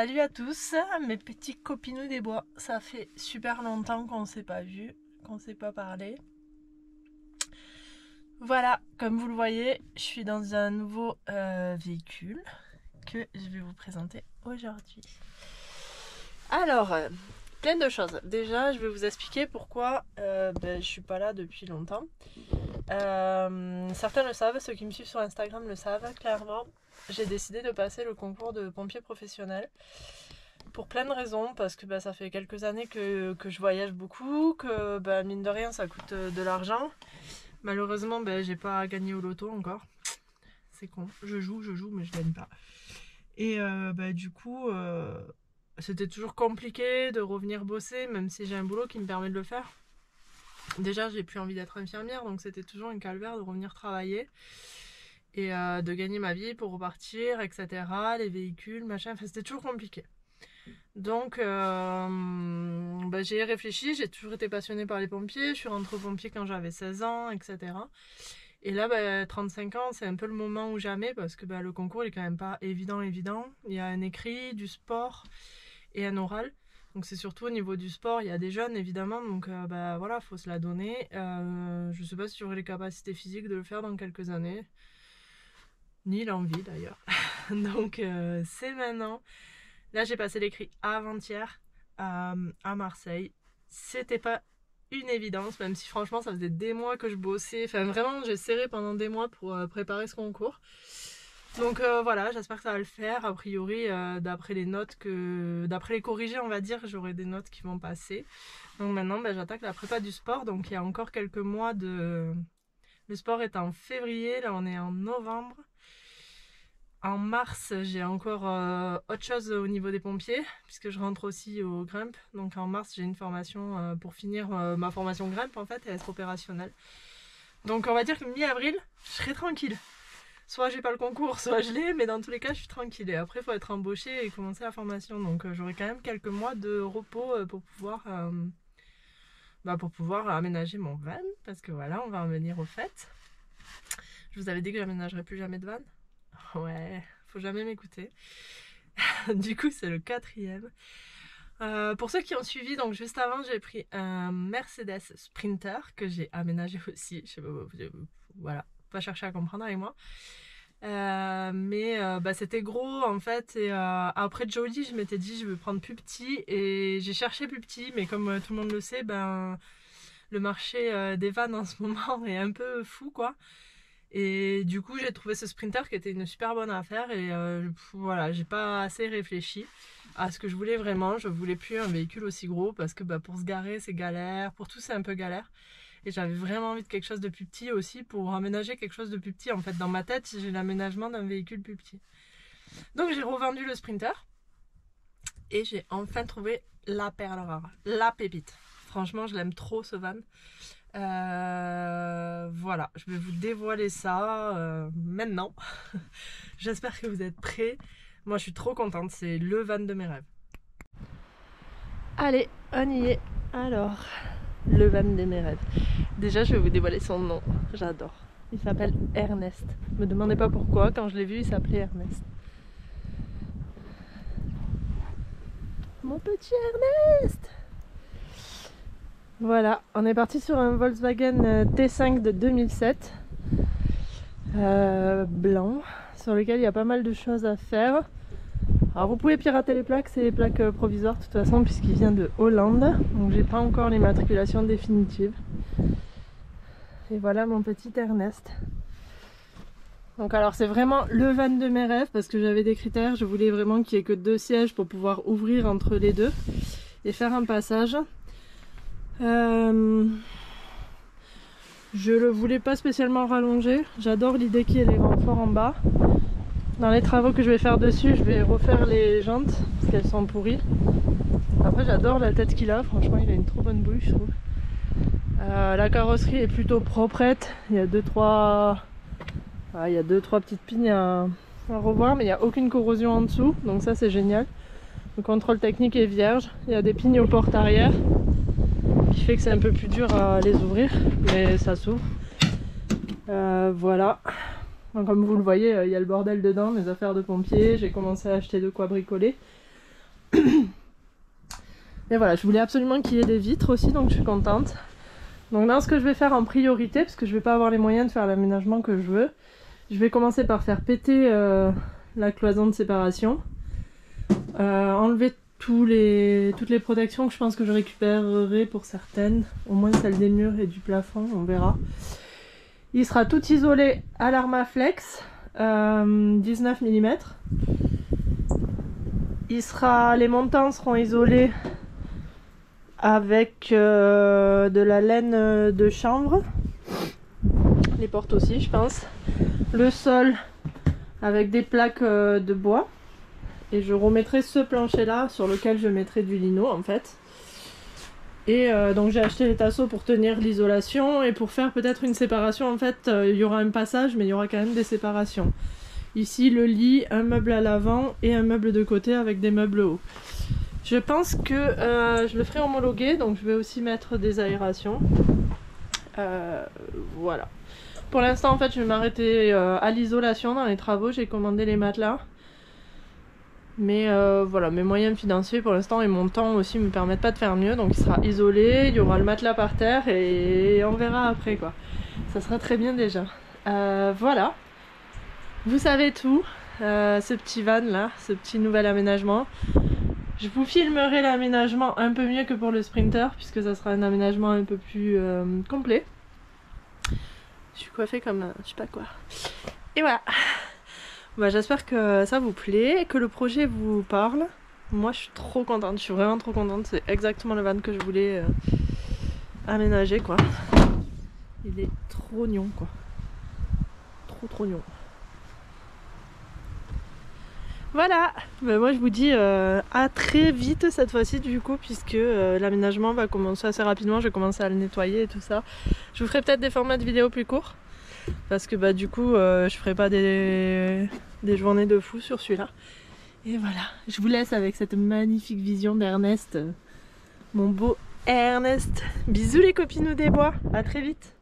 Salut à tous, mes petits copinous des bois. Ça fait super longtemps qu'on ne s'est pas vu, qu'on ne s'est pas parlé. Voilà, comme vous le voyez, je suis dans un nouveau véhicule que je vais vous présenter aujourd'hui. Alors, plein de choses. Déjà, je vais vous expliquer pourquoi je suis pas là depuis longtemps. Certains le savent, ceux qui me suivent sur Instagram le savent clairement. J'ai décidé de passer le concours de pompier professionnel pour plein de raisons, parce que ça fait quelques années que je voyage beaucoup, que mine de rien ça coûte de l'argent. Malheureusement j'ai pas gagné au loto encore, c'est con, je joue mais je gagne pas. Et du coup c'était toujours compliqué de revenir bosser, même si j'ai un boulot qui me permet de le faire. Déjà j'ai plus envie d'être infirmière, donc c'était toujours un calvaire de revenir travailler et de gagner ma vie pour repartir, etc. Les véhicules, machin, enfin c'était toujours compliqué. Donc j'ai réfléchi, j'ai toujours été passionnée par les pompiers, je suis rentrée aux pompiers quand j'avais 16 ans, etc. Et là 35 ans c'est un peu le moment ou jamais, parce que le concours il est quand même pas évident. Il y a un écrit, du sport et un oral. Donc c'est surtout au niveau du sport, il y a des jeunes évidemment, donc voilà, faut se la donner. Je sais pas si j'aurai les capacités physiques de le faire dans quelques années, ni l'envie d'ailleurs. Donc c'est maintenant. Là j'ai passé l'écrit avant-hier à Marseille. C'était pas une évidence, même si franchement ça faisait des mois que je bossais. Enfin vraiment j'ai serré pendant des mois pour préparer ce concours. Donc voilà, j'espère que ça va le faire. A priori, d'après les notes d'après les corrigés, on va dire, j'aurai des notes qui vont passer. Donc maintenant, j'attaque la prépa du sport. Donc il y a encore quelques mois de... Le sport est en février, là on est en novembre. En mars, j'ai encore autre chose au niveau des pompiers, puisque je rentre aussi au Grimp. Donc en mars, j'ai une formation pour finir ma formation Grimp en fait, et être opérationnelle. Donc on va dire que mi-avril, je serai tranquille. Soit j'ai pas le concours, soit je l'ai, mais dans tous les cas je suis tranquille. Et après il faut être embauché et commencer la formation. Donc j'aurai quand même quelques mois de repos pour pouvoir aménager mon van. Parce que voilà, on va en venir au fait. Je vous avais dit que j'aménagerai plus jamais de van. Ouais, faut jamais m'écouter. Du coup c'est le 4e. Pour ceux qui ont suivi, donc juste avant j'ai pris un Mercedes Sprinter que j'ai aménagé aussi. Je sais pas, voilà, pas chercher à comprendre avec moi. C'était gros en fait, et après Jody je m'étais dit je vais prendre plus petit, et j'ai cherché plus petit, mais comme tout le monde le sait, le marché des vannes en ce moment est un peu fou quoi. Et du coup j'ai trouvé ce Sprinter qui était une super bonne affaire, et voilà, j'ai pas assez réfléchi à ce que je voulais vraiment. Je voulais plus un véhicule aussi gros, parce que pour se garer c'est galère, pour tout c'est un peu galère. Et j'avais vraiment envie de quelque chose de plus petit aussi, pour aménager quelque chose de plus petit. En fait, dans ma tête, j'ai l'aménagement d'un véhicule plus petit. Donc j'ai revendu le Sprinter. Et j'ai enfin trouvé la perle rare, la pépite. Franchement, je l'aime trop ce van. Voilà, je vais vous dévoiler ça maintenant. J'espère que vous êtes prêts. Moi, je suis trop contente. C'est le van de mes rêves. Allez, on y est. Alors... Le van de mes rêves. Déjà, je vais vous dévoiler son nom. J'adore. Il s'appelle Ernest. Me demandez pas pourquoi. Quand je l'ai vu, il s'appelait Ernest. Mon petit Ernest. Voilà. On est parti sur un Volkswagen T5 de 2007. Blanc. Sur lequel il y a pas mal de choses à faire. Alors vous pouvez pirater les plaques, c'est les plaques provisoires de toute façon, puisqu'il vient de Hollande, donc j'ai pas encore l'immatriculation définitive. Et voilà mon petit Ernest. Donc alors c'est vraiment le van de mes rêves, parce que j'avais des critères, je voulais vraiment qu'il n'y ait que 2 sièges pour pouvoir ouvrir entre les deux et faire un passage. Je le voulais pas spécialement rallongé, j'adore l'idée qu'il y ait les renforts en bas. Dans les travaux que je vais faire dessus, je vais refaire les jantes parce qu'elles sont pourries. Après j'adore la tête qu'il a, franchement il a une trop bonne bouille je trouve. La carrosserie est plutôt proprette, il y a 2-3 petites pignes à revoir, mais il n'y a aucune corrosion en dessous, donc ça c'est génial. Le contrôle technique est vierge, il y a des pignes aux portes arrière qui fait que c'est un peu plus dur à les ouvrir, mais ça s'ouvre. Voilà. Donc, comme vous le voyez, il y a le bordel dedans, mes affaires de pompier, j'ai commencé à acheter de quoi bricoler. Et voilà, je voulais absolument qu'il y ait des vitres aussi, donc je suis contente. Donc là, ce que je vais faire en priorité, parce que je vais pas avoir les moyens de faire l'aménagement que je veux, je vais commencer par faire péter la cloison de séparation, enlever toutes les protections que je pense que je récupérerai pour certaines, au moins celles des murs et du plafond, on verra. Il sera tout isolé à l'Armaflex, 19 mm. Les montants seront isolés avec de la laine de chanvre, les portes aussi je pense, le sol avec des plaques de bois. Et je remettrai ce plancher là sur lequel je mettrai du lino en fait. Et donc j'ai acheté les tasseaux pour tenir l'isolation et pour faire peut-être une séparation. En fait il y aura un passage mais il y aura quand même des séparations. Ici le lit, un meuble à l'avant et un meuble de côté avec des meubles hauts. Je pense que je le ferai homologuer, donc je vais aussi mettre des aérations. Voilà. Pour l'instant en fait je vais m'arrêter à l'isolation dans les travaux. J'ai commandé les matelas. Mais voilà, mes moyens financiers pour l'instant et mon temps aussi me permettent pas de faire mieux. Donc il sera isolé, il y aura le matelas par terre et on verra après quoi. Ça sera très bien déjà. Voilà. Vous savez tout. Ce petit van là, ce petit nouvel aménagement. Je vous filmerai l'aménagement un peu mieux que pour le Sprinter puisque ça sera un aménagement un peu plus complet. Je suis coiffée comme je sais pas quoi. Et voilà. Bah, j'espère que ça vous plaît, que le projet vous parle. Moi je suis trop contente, je suis vraiment trop contente. C'est exactement le van que je voulais aménager quoi. Il est trop mignon quoi. Trop mignon. Voilà, bah, moi je vous dis à très vite cette fois-ci du coup puisque l'aménagement va commencer assez rapidement. Je vais commencer à le nettoyer et tout ça. Je vous ferai peut-être des formats de vidéos plus courts. Parce que bah du coup je ferai pas des journées de fou sur celui-là. Et voilà, je vous laisse avec cette magnifique vision d'Ernest, mon beau Ernest. Bisous les copinous des bois, à très vite.